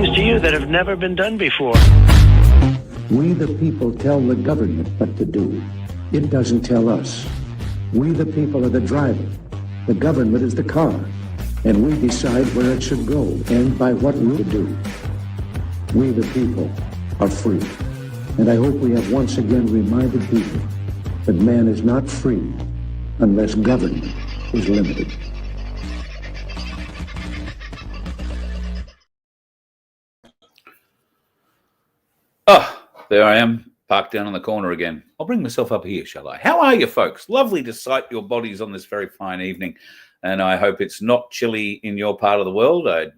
things to you that have never been done before. We the people tell the government what to do. It doesn't tell us. We the people are the driver. The government is the car. And we decide where it should go and by what route to do. We the people are free. And I hope we have once again reminded people that man is not free unless government is limited. Oh, there I am, parked down in the corner again. I'll bring myself up here, shall I? How are you, folks? Lovely to sight your bodies on this very fine evening, and I hope it's not chilly in your part of the world. I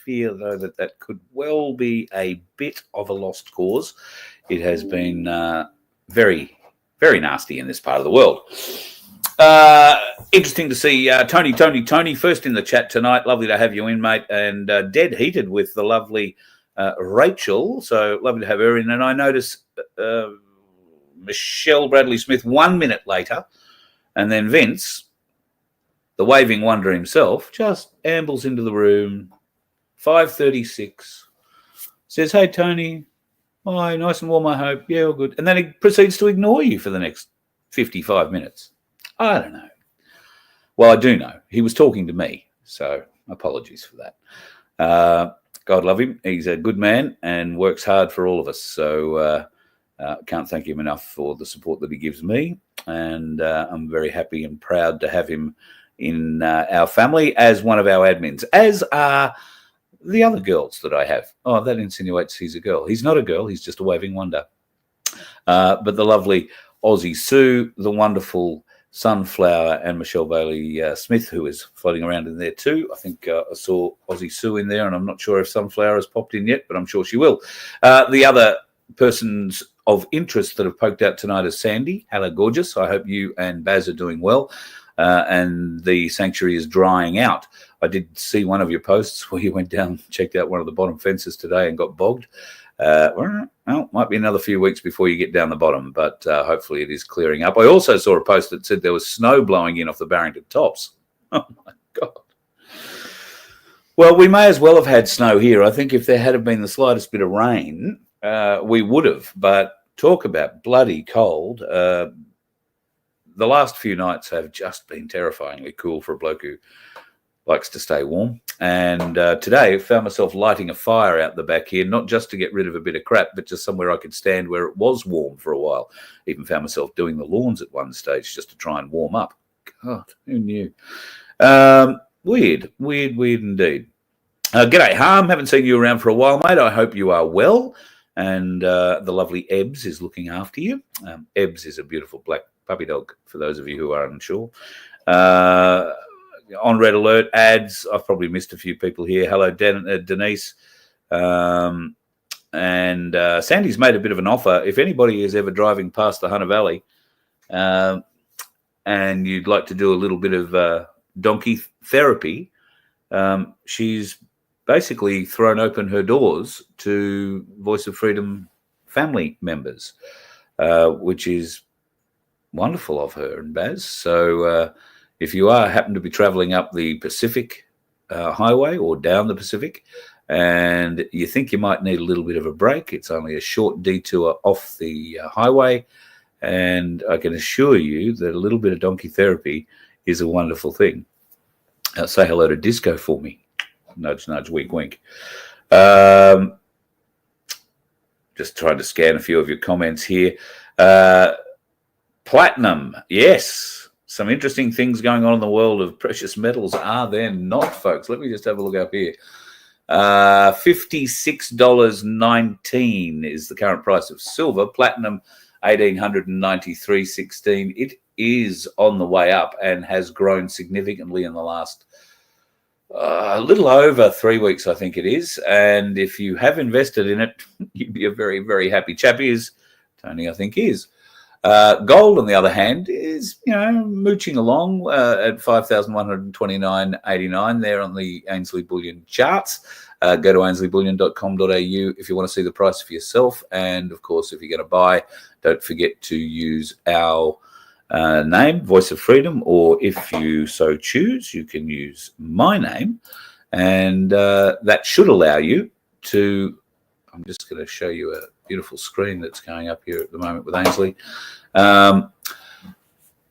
fear, though, that could well be a bit of a lost cause. It has been very, very nasty in this part of the world. Interesting to see Tony first in the chat tonight. Lovely to have you in, mate, and dead heated with the lovely Rachel, so lovely to have her in. And I notice Michelle Bradley Smith 1 minute later, and then Vince, the waving wonder himself, just ambles into the room, 5:36, says, "Hey, Tony, hi, nice and warm, I hope. Yeah, all good." And then he proceeds to ignore you for the next 55 minutes. I don't know. Well, I do know. He was talking to me, so apologies for that. God love him. He's a good man and works hard for all of us. So can't thank him enough for the support that he gives me. And I'm very happy and proud to have him in our family as one of our admins, as are the other girls that I have. Oh, that insinuates he's a girl. He's not a girl. He's just a waving wonder. But the lovely Aussie Sue, the wonderful Sunflower, and Michelle Bailey Smith, who is floating around in there too. I think I saw Aussie Sue in there, and I'm not sure if Sunflower has popped in yet, but I'm sure she will. The other persons of interest that have poked out tonight is Sandy. Hello, gorgeous. I hope you and Baz are doing well, and the sanctuary is drying out. I did see one of your posts where you went down, checked out one of the bottom fences today and got bogged. Well, might be another few weeks before you get down the bottom, but hopefully it is clearing up. I also saw a post that said there was snow blowing in off the Barrington Tops. Oh, my God. Well, we may as well have had snow here. I think if there had been the slightest bit of rain, we would have. But talk about bloody cold. The last few nights have just been terrifyingly cool for a bloke who likes to stay warm. And today I found myself lighting a fire out the back here, not just to get rid of a bit of crap, but just somewhere I could stand where it was warm for a while. Even found myself doing the lawns at one stage just to try and warm up. God, who knew? Weird indeed. G'day, Harm. Haven't seen you around for a while, mate. I hope you are well. And the lovely Ebbs is looking after you. Ebbs is a beautiful black puppy dog, for those of you who are unsure. On red alert ads. I've probably missed a few people here. Hello, Denise. And Sandy's made a bit of an offer. If anybody is ever driving past the Hunter Valley and you'd like to do a little bit of donkey therapy, she's basically thrown open her doors to Voice of Freedom family members, which is wonderful of her and Baz. So if you happen to be traveling up the Pacific Highway or down the Pacific and you think you might need a little bit of a break, it's only a short detour off the highway. And I can assure you that a little bit of donkey therapy is a wonderful thing. Say hello to Disco for me. Nudge, nudge, wink, wink. Just trying to scan a few of your comments here. Platinum, yes. Some interesting things going on in the world of precious metals, are there not, folks? Let me just have a look up here. $56.19 is the current price of silver. Platinum, $1,893.16. It is on the way up and has grown significantly in the last a little over 3 weeks, I think it is. And if you have invested in it, you'd be a very, very happy chap. Tony, I think, is. Gold, on the other hand, is, mooching along at 5,129.89 there on the Ainsley Bullion charts. Go to ainsleyBullion.com.au if you want to see the price for yourself. And, of course, if you're going to buy, don't forget to use our name, Voice of Freedom, or if you so choose, you can use my name. And that should allow you to, I'm just going to show you a beautiful screen that's going up here at the moment with Ainsley.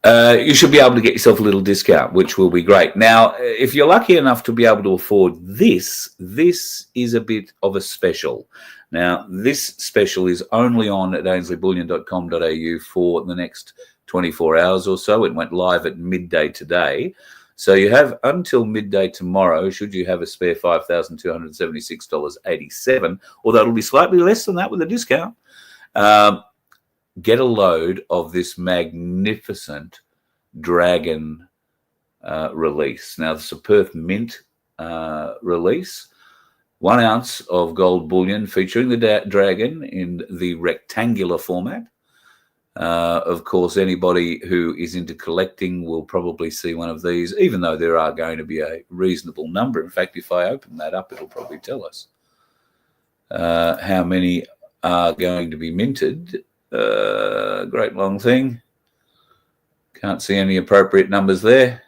You should be able to get yourself a little discount, which will be great. Now, if you're lucky enough to be able to afford this is a bit of a special. Now, this special is only on at ainsleyBullion.com.au for the next 24 hours or so. It went live at midday today. So you have until midday tomorrow, should you have a spare $5,276.87, although it'll be slightly less than that with a discount. Get a load of this magnificent dragon release. Now, it's a Perth Mint release. 1 ounce of gold bullion featuring the dragon in the rectangular format. Of course, anybody who is into collecting will probably see one of these, even though there are going to be a reasonable number. In fact, if I open that up, it'll probably tell us how many are going to be minted. Great long thing. Can't see any appropriate numbers there.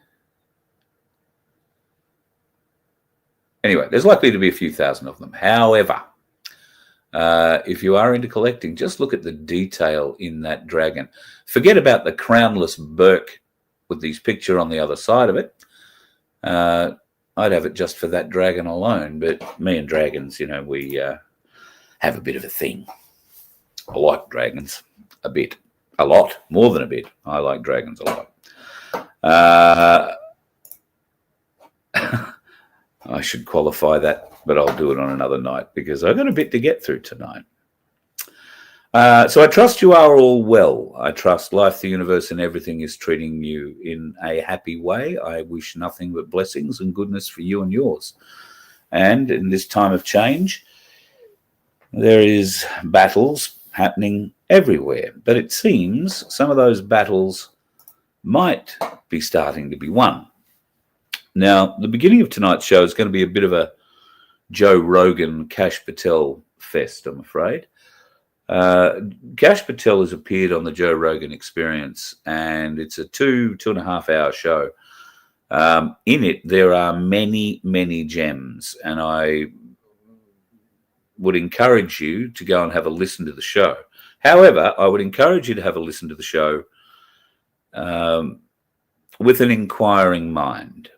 Anyway, there's likely to be a few thousand of them. However, if you are into collecting, just look at the detail in that dragon. Forget about the crownless Burke with his picture on the other side of it. I'd have it just for that dragon alone. But me and dragons, you know, we have a bit of a thing. I like dragons a bit. A lot. More than a bit. I like dragons a lot. I should qualify that, but I'll do it on another night because I've got a bit to get through tonight. So I trust you are all well. I trust life, the universe, and everything is treating you in a happy way. I wish nothing but blessings and goodness for you and yours. And in this time of change, there is battles happening everywhere. But it seems some of those battles might be starting to be won. Now, the beginning of tonight's show is going to be a bit of a Joe Rogan, Patel fest, I'm afraid. Patel has appeared on the Joe Rogan Experience, and it's a 2.5 hour show. In it, there are many, many gems, and I would encourage you to go and have a listen to the show. However, I would encourage you to have a listen to the show with an inquiring mind.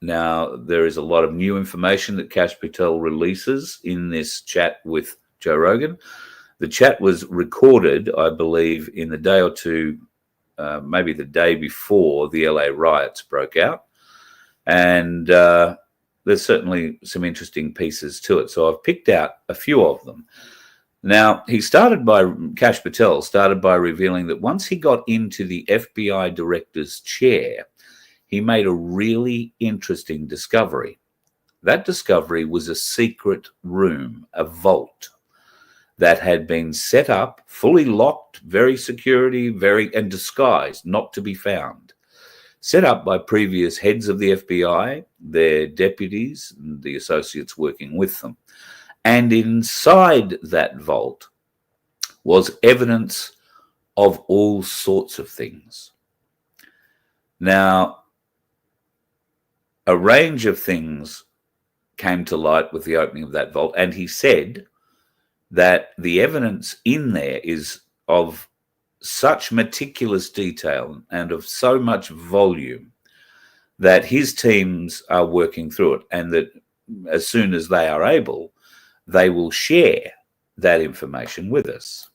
Now, there is a lot of new information that Patel releases in this chat with Joe Rogan. The chat was recorded, I believe, in the day or two, maybe the day before the LA riots broke out. And there's certainly some interesting pieces to it. So I've picked out a few of them. Now, Patel started by revealing that once he got into the FBI director's chair, he made a really interesting discovery. That discovery was a secret room, a vault, that had been set up, fully locked, very security, and disguised, not to be found. Set up by previous heads of the FBI, their deputies, and the associates working with them. And inside that vault was evidence of all sorts of things. Now, a range of things came to light with the opening of that vault, and he said that the evidence in there is of such meticulous detail and of so much volume that his teams are working through it, and that as soon as they are able, they will share that information with us.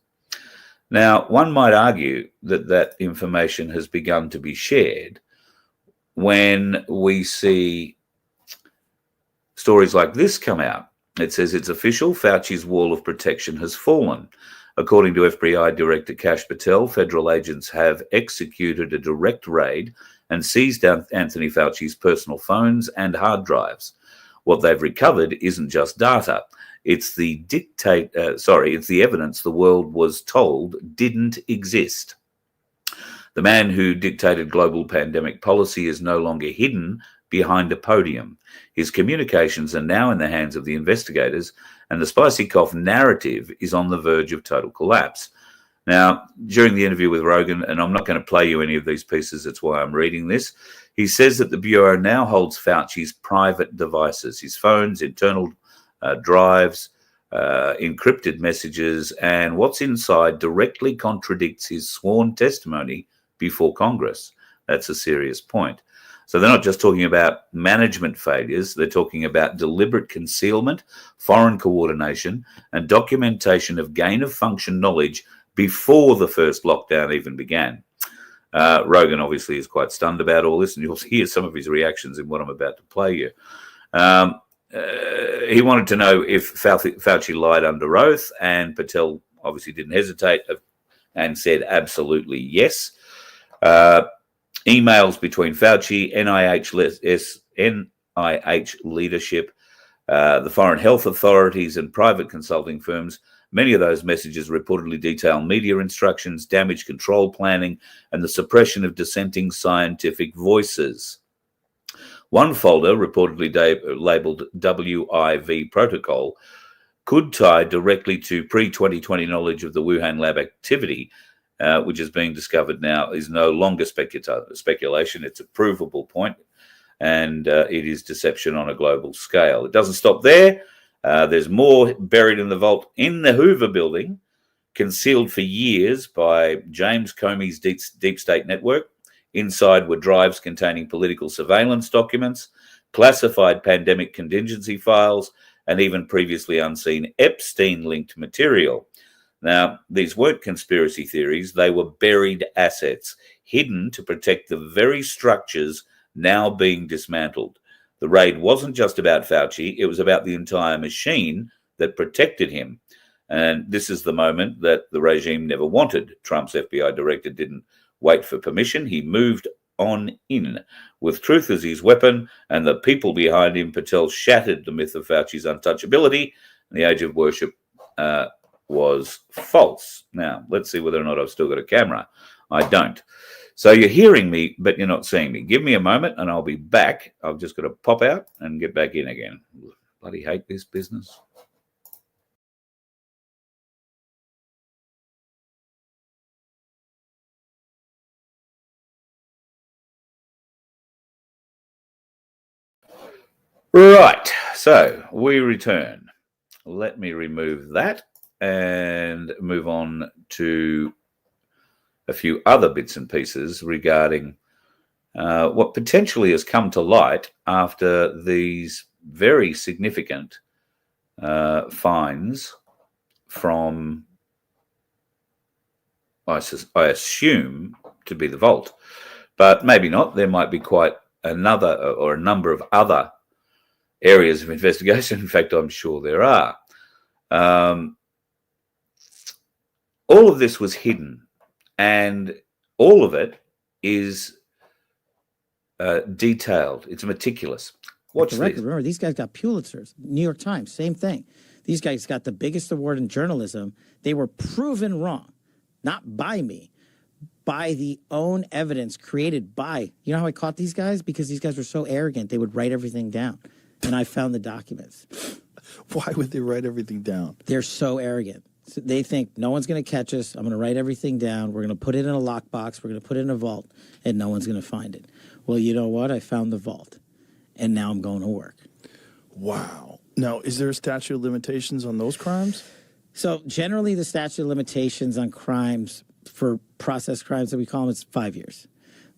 Now, one might argue that that information has begun to be shared when we see stories like this come out. It says it's official, Fauci's wall of protection has fallen. According to FBI Director Patel, federal agents have executed a direct raid and seized Anthony Fauci's personal phones and hard drives. What they've recovered isn't just data. It's the evidence the world was told didn't exist. The man who dictated global pandemic policy is no longer hidden behind a podium. His communications are now in the hands of the investigators, and the spicy cough narrative is on the verge of total collapse. Now, during the interview with Rogan, and I'm not going to play you any of these pieces, that's why I'm reading this, he says that the Bureau now holds Fauci's private devices, his phones, internal drives, encrypted messages, and what's inside directly contradicts his sworn testimony before Congress. That's a serious point. So they're not just talking about management failures, they're talking about deliberate concealment, foreign coordination, and documentation of gain-of-function knowledge before the first lockdown even began. Rogan obviously is quite stunned about all this, and you'll hear some of his reactions in what I'm about to play you. He wanted to know if Fauci lied under oath, and Patel obviously didn't hesitate and said absolutely yes. Emails between Fauci, NIH leadership, the foreign health authorities and private consulting firms. Many of those messages reportedly detail media instructions, damage control planning, and the suppression of dissenting scientific voices. One folder, reportedly labeled WIV protocol, could tie directly to pre-2020 knowledge of the Wuhan lab activity, which is being discovered now is no longer speculation. It's a provable point, and it is deception on a global scale. It doesn't stop there. There's more buried in the vault in the Hoover building, concealed for years by James Comey's deep state network. Inside were drives containing political surveillance documents, classified pandemic contingency files, and even previously unseen Epstein-linked material. Now, these weren't conspiracy theories. They were buried assets, hidden to protect the very structures now being dismantled. The raid wasn't just about Fauci. It was about the entire machine that protected him. And this is the moment that the regime never wanted. Trump's FBI director didn't wait for permission. He moved on in. With truth as his weapon and the people behind him, Patel shattered the myth of Fauci's untouchability, and the age of worship was false. Now, let's see whether or not I've still got a camera. I don't. So you're hearing me, but you're not seeing me. Give me a moment and I'll be back. I've just got to pop out and get back in again. Bloody hate this business. Right, so we return. Let me remove that and move on to a few other bits and pieces regarding what potentially has come to light after these very significant fines from, I assume, to be the vault. But maybe not. There might be quite another or a number of other areas of investigation. In fact, I'm sure there are. All of this was hidden, and all of it is detailed. It's meticulous. Watch this. Remember, these guys got Pulitzers. New York Times, same thing. These guys got the biggest award in journalism. They were proven wrong, not by me, by the own evidence created by. You know how I caught these guys? Because these guys were so arrogant, they would write everything down. And I found the documents. Why would they write everything down? They're so arrogant. So they think no one's going to catch us. I'm going to write everything down. We're going to put it in a lockbox. We're going to put it in a vault, and no one's going to find it. Well, you know what? I found the vault, and now I'm going to work. Wow. Now, is there a statute of limitations on those crimes? So generally, the statute of limitations on crimes, for process crimes that we call them, it's 5 years.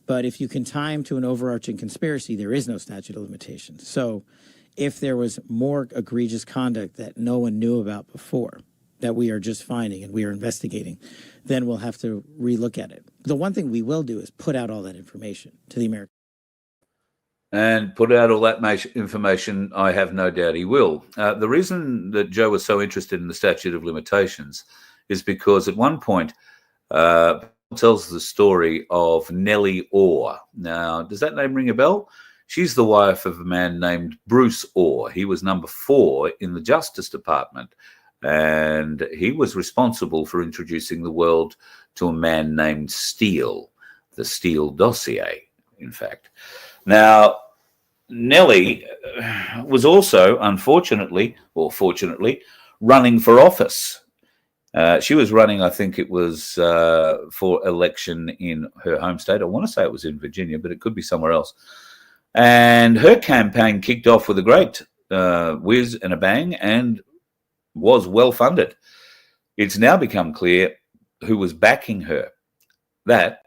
But if you can tie them to an overarching conspiracy, there is no statute of limitations. So if there was more egregious conduct that no one knew about before, that we are just finding and we are investigating, then we'll have to relook at it. The one thing we will do is put out all that information to the American. And put out all that information, I have no doubt he will. The reason that Joe was so interested in the statute of limitations is because at one point, tells the story of Nellie Orr. Now, does that name ring a bell? She's the wife of a man named Bruce Orr. He was number 4 in the Justice Department, and he was responsible for introducing the world to a man named Steele, the Steele dossier, in fact. Now, Nellie was also, unfortunately, or fortunately, running for office. She was running, I think it was for election in her home state. I want to say it was in Virginia, but it could be somewhere else. And her campaign kicked off with a great whiz and a bang, and was well funded. It's now become clear who was backing her. That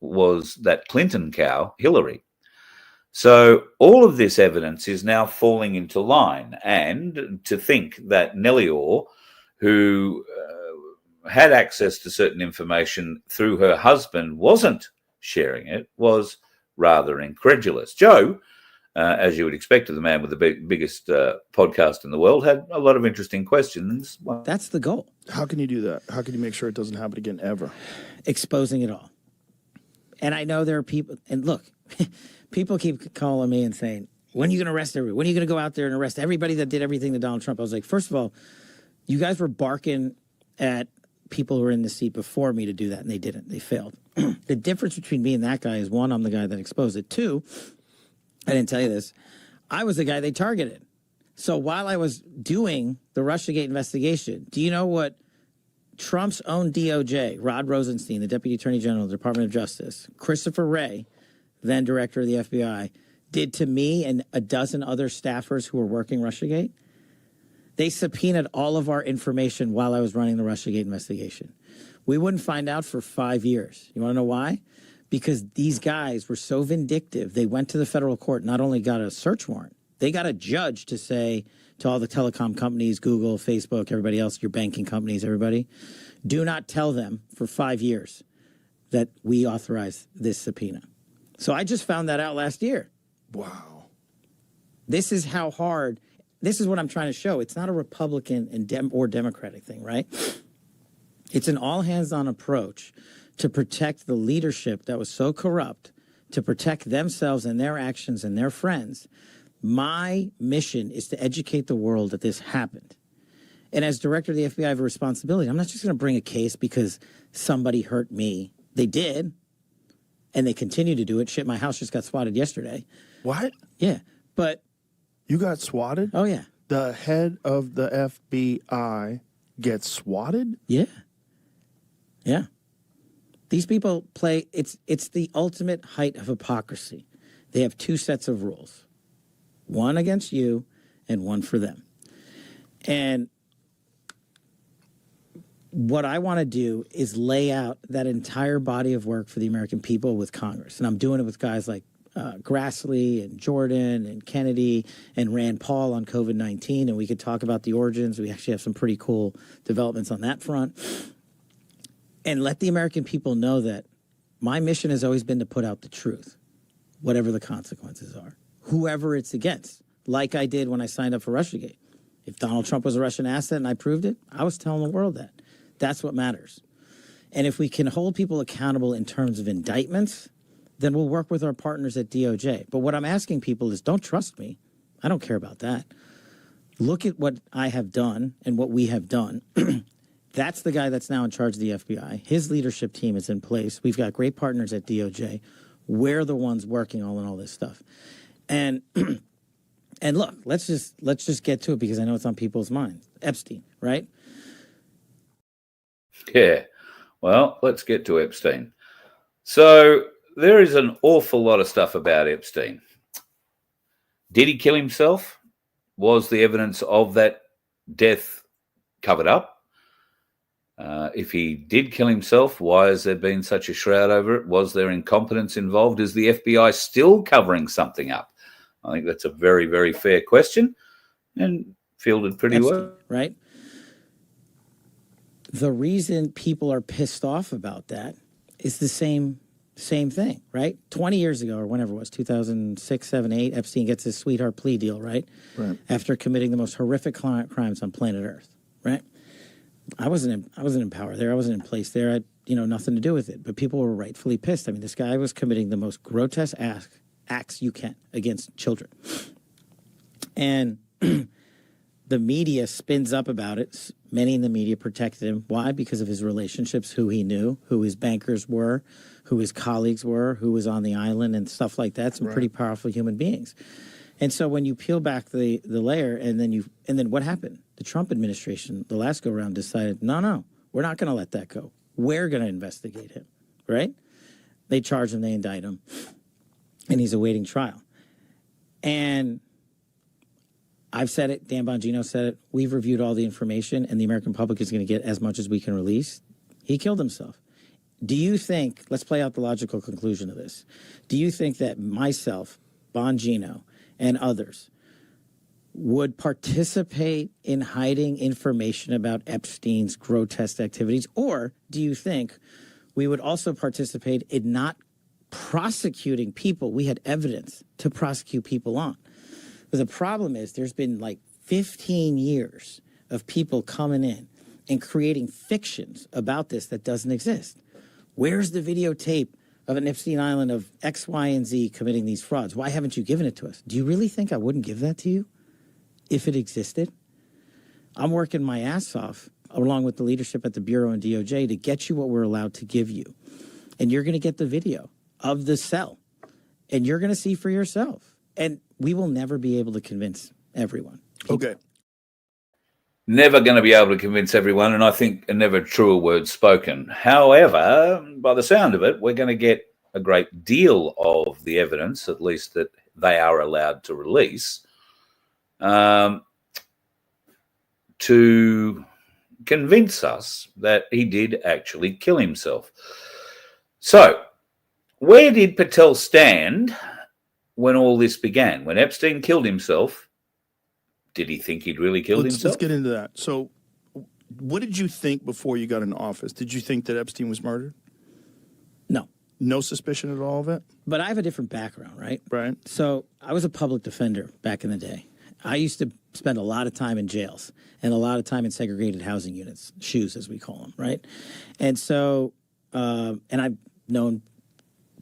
was that Clinton cow, Hillary. So all of this evidence is now falling into line. And to think that Nellie Orr, who had access to certain information through her husband, wasn't sharing it, was rather incredulous. Joe, as you would expect of the man with the biggest podcast in the world, had a lot of interesting questions. That's the goal. How can you do that? How can you make sure it doesn't happen again ever? Exposing it all. And I know there are people, and look, people keep calling me and saying, when are you going to arrest everybody? When are you going to go out there and arrest everybody that did everything to Donald Trump? I was like, first of all, you guys were barking at people who were in the seat before me to do that, and they didn't. They failed. The difference between me and that guy is, one, I'm the guy that exposed it. Two, I didn't tell you this, I was the guy they targeted. So while I was doing the Russiagate investigation, do you know what Trump's own DOJ, Rod Rosenstein, the Deputy Attorney General of the Department of Justice, Christopher Wray, then Director of the FBI, did to me and a dozen other staffers who were working Russiagate? They subpoenaed all of our information while I was running the Russiagate investigation. We wouldn't find out for 5 years. You want to know why? Because these guys were so vindictive. They went to the federal court, not only got a search warrant, they got a judge to say to all the telecom companies, Google, Facebook, everybody else, your banking companies, everybody, do not tell them for 5 years that we authorized this subpoena. So I just found that out last year. Wow. This is how hard, this is what I'm trying to show. It's not a Republican and or Democratic thing, right? It's an all-hands-on approach to protect the leadership that was so corrupt, to protect themselves and their actions and their friends. My mission is to educate the world that this happened. And as director of the FBI, I have a responsibility. I'm not just going to bring a case because somebody hurt me. They did, and they continue to do it. Shit, my house just got swatted yesterday. What? Yeah, but... You got swatted? Oh, yeah. The head of the FBI gets swatted? Yeah. Yeah. These people play, it's the ultimate height of hypocrisy. They have two sets of rules. One against you and one for them. And what I want to do is lay out that entire body of work for the American people with Congress. And I'm doing it with guys like Grassley and Jordan and Kennedy and Rand Paul on COVID-19. And we could talk about the origins. We actually have some pretty cool developments on that front. And let the American people know that my mission has always been to put out the truth, whatever the consequences are, whoever it's against, like I did when I signed up for Russiagate. If Donald Trump was a Russian asset and I proved it, I was telling the world that. That's what matters. And if we can hold people accountable in terms of indictments, then we'll work with our partners at DOJ. But what I'm asking people is, don't trust me. I don't care about that. Look at what I have done and what we have done. That's the guy that's now in charge of the FBI. His leadership team is in place. We've got great partners at DOJ. We're the ones working all this stuff. And and look, let's just get to it because I know it's on people's minds. Epstein, right? Yeah. Well, let's get to Epstein. So there is an awful lot of stuff about Epstein. Did he kill himself? Was the evidence of that death covered up? If he did kill himself, why has there been such a shroud over it? Was there incompetence involved? Is the FBI still covering something up? I think that's a very, very fair question and fielded pretty well. Right? The reason people are pissed off about that is the same thing, right? 20 years ago or whenever it was, 2006, 7, 8, Epstein gets his sweetheart plea deal, right? Right. After committing the most horrific crimes on planet Earth, right? I wasn't in power there. I wasn't in place there. I had, nothing to do with it. But people were rightfully pissed. I mean, this guy was committing the most grotesque acts you can against children. And the media spins up about it. Many in the media protected him. Why? Because of his relationships, who he knew, who his bankers were, who his colleagues were, who was on the island and stuff like that. Some pretty powerful human beings. And so when you peel back the layer and then what happened? The Trump administration, the last go round, decided, no, we're not going to let that go. We're going to investigate him, right? They charge him, they indict him, and he's awaiting trial. And I've said it. Dan Bongino said it. We've reviewed all the information, and the American public is going to get as much as we can release. He killed himself. Do you think, let's play out the logical conclusion of this. Do you think that myself, Bongino, and others would participate in hiding information about Epstein's grotesque activities? Or do you think we would also participate in not prosecuting people we had evidence to prosecute people on? But the problem is there's been like 15 years of people coming in and creating fictions about this that doesn't exist. Where's the videotape of an Epstein Island of X, Y, and Z committing these frauds? Why haven't you given it to us? Do you really think I wouldn't give that to you if it existed? I'm working my ass off along with the leadership at the Bureau and DOJ to get you what we're allowed to give you. And you're going to get the video of the cell, and you're going to see for yourself. And we will never be able to convince everyone. Okay. Never going to be able to convince everyone, and I think never truer words spoken. However, by the sound of it, we're going to get a great deal of the evidence, at least that they are allowed to release, to convince us that he did actually kill himself. So, where did Patel stand when all this began? When Epstein killed himself, did he think he'd really killed himself? Let's get into that. So, what did you think before you got in office? Did you think that Epstein was murdered? No. No suspicion at all of it? But I have a different background, right? Right. So I was a public defender back in the day. I used to spend a lot of time in jails and a lot of time in segregated housing units, SHUs as we call them, right? And so, and I've known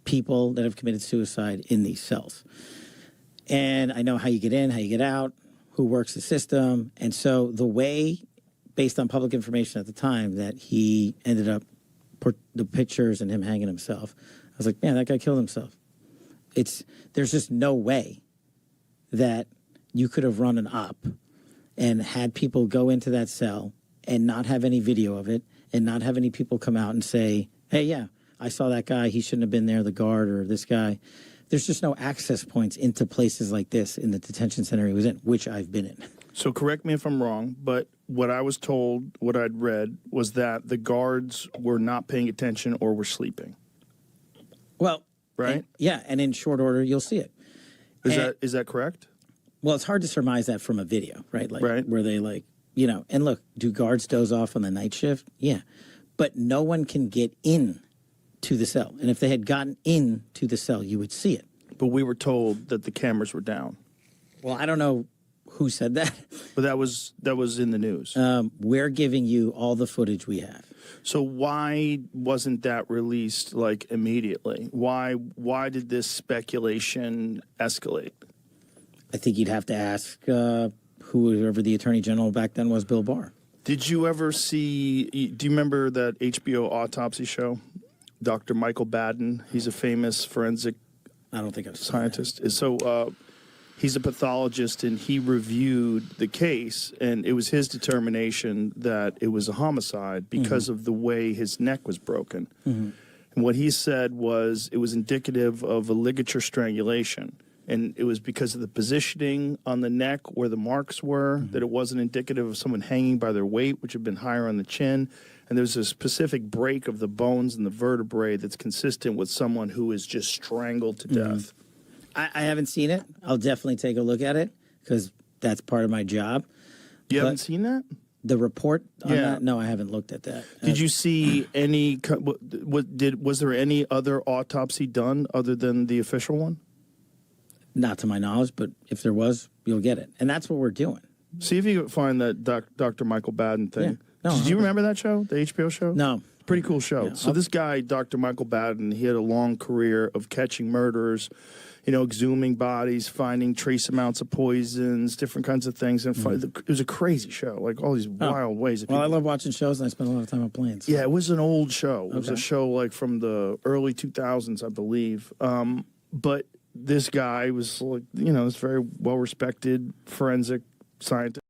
people that have committed suicide in these cells. And I know how you get in, how you get out, who works the system. And so the way, based on public information at the time, that he ended up, the pictures and him hanging himself, I was like, man, that guy killed himself. There's just no way that you could have run an op and had people go into that cell and not have any video of it and not have any people come out and say, hey, yeah, I saw that guy. He shouldn't have been there, the guard or this guy. There's just no access points into places like this in the detention center he was in, which I've been in. So correct me if I'm wrong, but what I was told, what I'd read, was that the guards were not paying attention or were sleeping. Well, right? And in short order, you'll see it. Is that correct? Well, it's hard to surmise that from a video, right? Like, right. Where they and look, do guards doze off on the night shift? Yeah. But no one can get in to the cell. And if they had gotten in to the cell, you would see it. But we were told that the cameras were down. Well, I don't know who said that. But that was in the news. We're giving you all the footage we have. So why wasn't that released like immediately? Why did this speculation escalate? I think you'd have to ask whoever the Attorney General back then was, Bill Barr. Did you ever see, do you remember that HBO autopsy show? Dr. Michael Baden, he's a famous forensic scientist. So he's a pathologist, and he reviewed the case, and it was his determination that it was a homicide because of the way his neck was broken. And what he said was it was indicative of a ligature strangulation. And it was because of the positioning on the neck where the marks were, that it wasn't indicative of someone hanging by their weight, which had been higher on the chin. And there's a specific break of the bones and the vertebrae that's consistent with someone who is just strangled to death. I haven't seen it. I'll definitely take a look at it because that's part of my job. You haven't seen that? The report on that? No, I haven't looked at that. Did you see any, was there any other autopsy done other than the official one? Not to my knowledge, but if there was, you'll get it. And that's what we're doing. See if you can find that Dr. Michael Baden thing. Yeah. No, Did you remember that show, the HBO show? No. Pretty cool show. Yeah. So this guy, Dr. Michael Baden, he had a long career of catching murderers, exhuming bodies, finding trace amounts of poisons, different kinds of things. And it was a crazy show, like all these wild ways. Well, I love watching shows, and I spend a lot of time on planes. So. Yeah, it was an old show. It was a show like from the early 2000s, I believe. But this guy was like, this very well-respected forensic scientist.